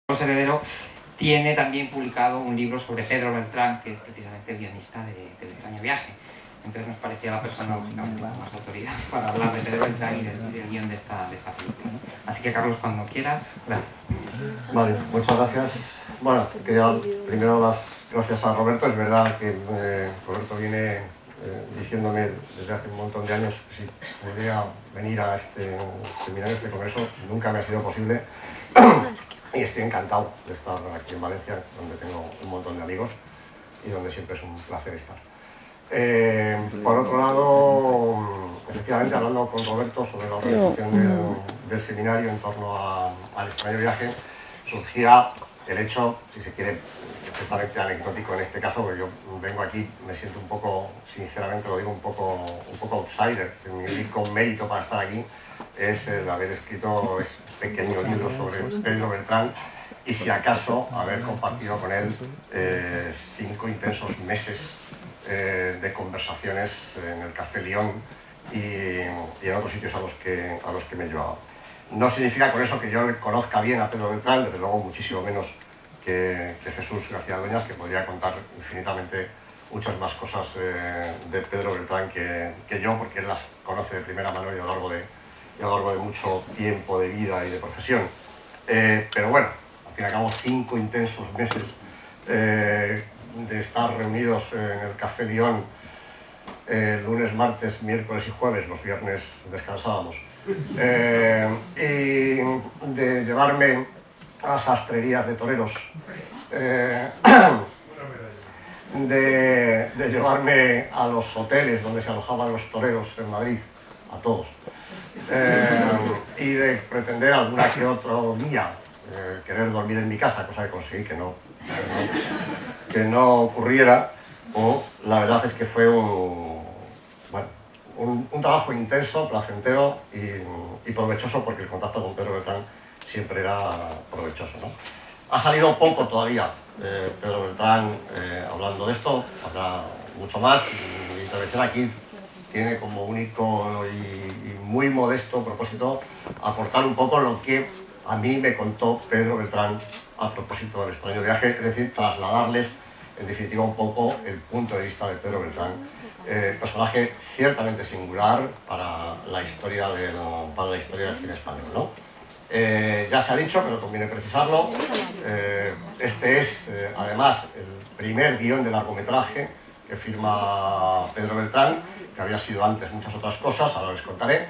Heredero tiene también publicado un libro sobre Pedro Beltrán, que es precisamente el guionista del extraño viaje. Entonces nos parecía la persona lógicamente con más autoridad para hablar de Pedro Beltrán y del guión de esta película. Así que, Carlos, cuando quieras, gracias. Vale, muchas gracias. Bueno, quería primero las gracias a Roberto. Es verdad que Roberto viene diciéndome desde hace un montón de años que si podría venir a este seminario, este congreso. Nunca me ha sido posible. Y estoy encantado de estar aquí en Valencia, donde tengo un montón de amigos y donde siempre es un placer estar. Por otro lado, efectivamente, hablando con Roberto sobre la organización del seminario en torno al extraño viaje, surgía el hecho, si se quiere, perfectamente anecdótico en este caso, porque yo vengo aquí, me siento un poco, sinceramente lo digo, un poco outsider. Mi único mérito para estar aquí es el haber escrito ese pequeño libro sobre Pedro Beltrán y, si acaso, haber compartido con él 5 intensos meses de conversaciones en el Café León y en otros sitios a los que me he llevado. No significa con eso que yo conozca bien a Pedro Beltrán, desde luego muchísimo menos que Jesús García Dueñas, que podría contar infinitamente muchas más cosas de Pedro Beltrán que yo, porque él las conoce de primera mano y a lo largo de mucho tiempo de vida y de profesión. Pero bueno, al fin y al cabo, 5 intensos meses de estar reunidos en el Café León lunes, martes, miércoles y jueves, los viernes descansábamos, y de llevarme a sastrerías de toreros, de llevarme a los hoteles donde se alojaban los toreros en Madrid, a todos, y de pretender alguna que otro día querer dormir en mi casa, cosa que conseguí que no ocurriera. O la verdad es que fue un trabajo intenso, placentero y provechoso, porque el contacto con Pedro Beltrán siempre era provechoso, ¿no? Ha salido poco todavía Pedro Beltrán hablando de esto, habrá mucho más. Mi intervención aquí tiene como único y muy modesto propósito aportar un poco lo que a mí me contó Pedro Beltrán a propósito del extraño viaje, es decir, trasladarles en definitiva un poco el punto de vista de Pedro Beltrán, personaje ciertamente singular para la historia del cine español, ¿no? Ya se ha dicho, pero conviene precisarlo, este es además el primer guión de largometraje que firma Pedro Beltrán, que había sido antes muchas otras cosas, ahora les contaré,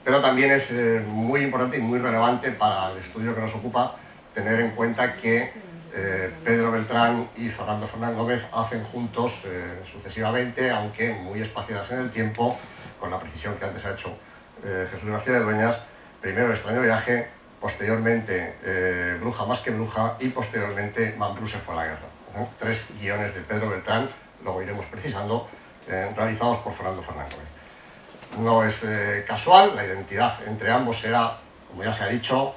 pero también es muy importante y muy relevante para el estudio que nos ocupa tener en cuenta que Pedro Beltrán y Fernando Fernán Gómez hacen juntos sucesivamente, aunque muy espaciadas en el tiempo, con la precisión que antes ha hecho Jesús García de Dueñas, primero El extraño viaje, posteriormente Bruja más que bruja y posteriormente Mambrú se fue a la guerra. 3 guiones de Pedro Beltrán, luego iremos precisando, realizados por Fernando Fernán Gómez. No es casual, la identidad entre ambos era, como ya se ha dicho,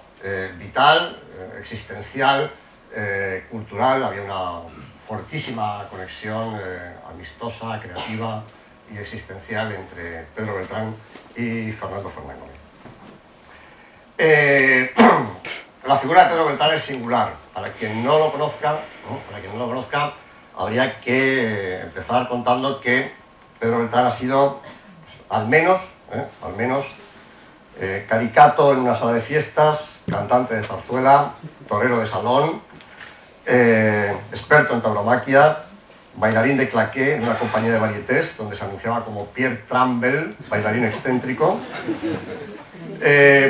vital, existencial, cultural. Había una fortísima conexión amistosa, creativa y existencial entre Pedro Beltrán y Fernando Fernán Gómez. La figura de Pedro Beltrán es singular. Para quien no lo conozca, habría que empezar contando que Pedro Beltrán ha sido, pues, al menos caricato en una sala de fiestas, cantante de zarzuela, torero de salón, experto en tauromaquia, bailarín de claqué en una compañía de varietés donde se anunciaba como Pierre Trambel, bailarín excéntrico,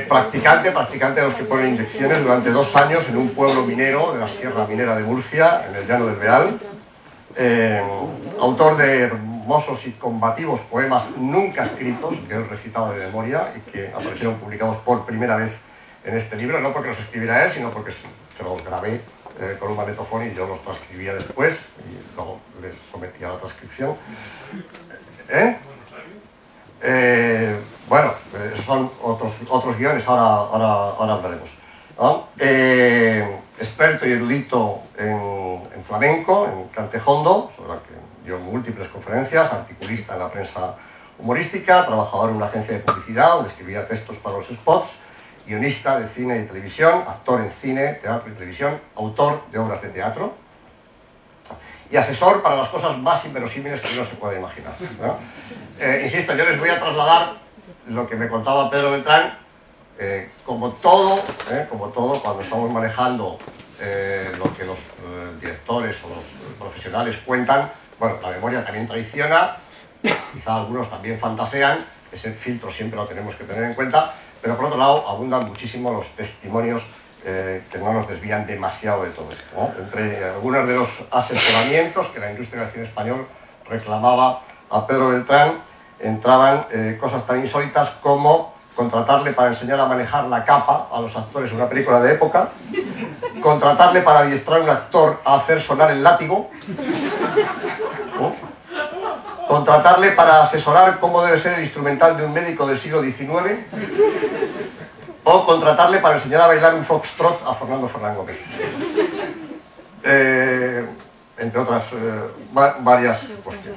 practicante de los que ponen inyecciones durante 2 años en un pueblo minero de la Sierra Minera de Murcia, en el Llano del Beal, autor de hermosos y combativos poemas nunca escritos, que él recitaba de memoria y que aparecieron publicados por primera vez en este libro, no porque los escribiera él, sino porque se los grabé con un magnetofón y yo los transcribía después y luego les sometía a la transcripción. Bueno, esos son otros guiones, ahora hablaremos, ¿no? Experto y erudito en flamenco, en cantejondo, sobre el que dio múltiples conferencias, articulista en la prensa humorística, trabajador en una agencia de publicidad donde escribía textos para los spots guionista de cine y televisión, actor en cine, teatro y televisión, autor de obras de teatro y asesor para las cosas más inverosímiles que uno se puede imaginar, ¿no? Insisto, yo les voy a trasladar lo que me contaba Pedro Beltrán. Como todo, cuando estamos manejando lo que los directores o los profesionales cuentan, bueno, la memoria también traiciona, quizá algunos también fantasean, ese filtro siempre lo tenemos que tener en cuenta, pero por otro lado abundan muchísimo los testimonios que no nos desvían demasiado de todo esto, ¿no? Entre algunos de los asesoramientos que la industria del cine español reclamaba a Pedro Beltrán, entraban cosas tan insólitas como contratarle para enseñar a manejar la capa a los actores en una película de época, contratarle para adiestrar a un actor a hacer sonar el látigo, ¿no? Contratarle para asesorar cómo debe ser el instrumental de un médico del siglo XIX, o contratarle para enseñar a bailar un foxtrot a Fernando Fernán Gómez. Entre otras varias cuestiones.